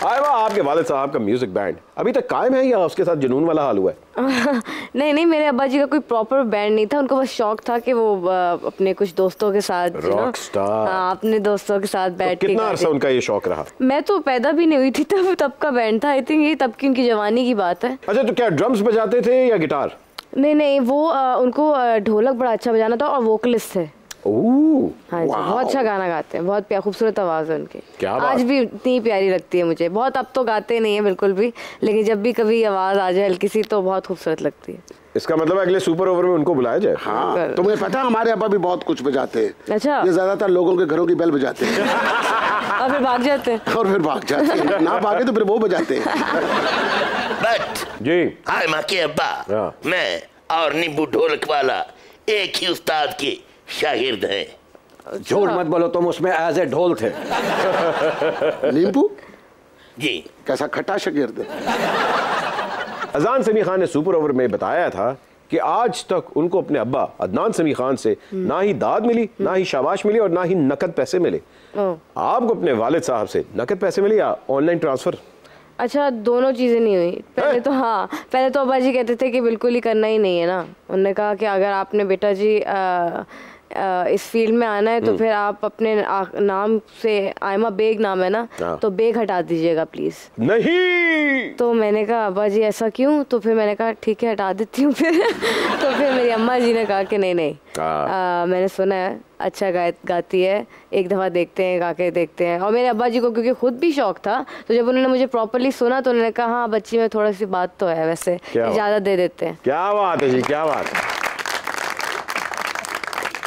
आए वाह, आपके वालिद साहब का म्यूजिक बैंड अभी तक कायम है या उसके साथ जुनून वाला हाल हुआ है? नहीं, मेरे अब्बा जी का कोई प्रॉपर बैंड नहीं था, उनको बस शौक था कि वो अपने कुछ दोस्तों के साथ रॉक स्टार, हाँ, अपने दोस्तों के साथ बैठ के। कितना अरसा उनका ये शौक रहा? मैं तो पैदा भी नहीं हुई थी तब का बैंड था। आई थिंक ये तब की उनकी जवानी की बात है। अच्छा, तो क्या ड्रम्स बजाते थे या गिटार? नहीं, वो उनको ढोलक बड़ा अच्छा बजाना था और वोकलिस्ट थे। हाँ जी, बहुत अच्छा गाना गाते हैं, बहुत खूबसूरत आवाज़ है उनकी। आज भी इतनी प्यारी लगती है मुझे। बहुत अब तो गाते नहीं है बिल्कुल भी, लेकिन जब भी कभी आवाज़ आ जाए हल्की सी तो बहुत खूबसूरत लगती है। इसका मतलब अगले सुपर ओवर में उनको बुलाया जाए। हाँ, तो मुझे पता है हमारे अब्बा भी बहुत कुछ बजाते हैं। अच्छा। ये ज्यादातर लोगों के घरों की बेल बजाते हैं और फिर भाग जाते हैं। और फिर भाग जाते हैं, ना भागे तो फिर वो बजाते हैं। बट जी, हाय माँ के अब्बा, मैं और नींबू ढोलक वाला एक ही उस्ताद के शागिर्द हैं। झूठ मत बोलो, तुम उसमें एज ए ढोल थे। नींबू जी, कैसा खट्टा शागिर्द है। अजान समी खान ने सुपर ओवर में बताया था कि आज तक उनको अपने अब्बा अदनान समी खान से ना ही दाद मिली, ना ही शाबाश मिली और ना ही नकद पैसे मिले। आपको अपने वालिद साहब से नकद पैसे मिले या ऑनलाइन ट्रांसफर? अच्छा, दोनों चीज़ें नहीं हुई। पहले तो अब्बा जी कहते थे कि बिल्कुल ही करना ही नहीं है ना। उन्होंने कहा कि अगर आपने बेटा जी इस फील्ड में आना है तो फिर आप अपने नाम से, आयमा बेग नाम है ना, तो बेग हटा दीजिएगा प्लीज़। नहीं। तो मैंने कहा अब्बा जी ऐसा क्यों? तो फिर मैंने कहा ठीक है हटा देती हूँ फिर। तो फिर मेरी अम्मा जी ने कहा कि नहीं, मैंने सुना है अच्छा गाती है, एक दफ़ा देखते हैं, गा के देखते हैं। और मेरे अब्बा जी को क्योंकि खुद भी शौक था, तो जब उन्होंने मुझे प्रॉपरली सुना तो उन्होंने कहा हाँ बच्ची में थोड़ी सी बात तो है, वैसे इजाज़त दे देते हैं। क्या बात है जी, क्या बात है।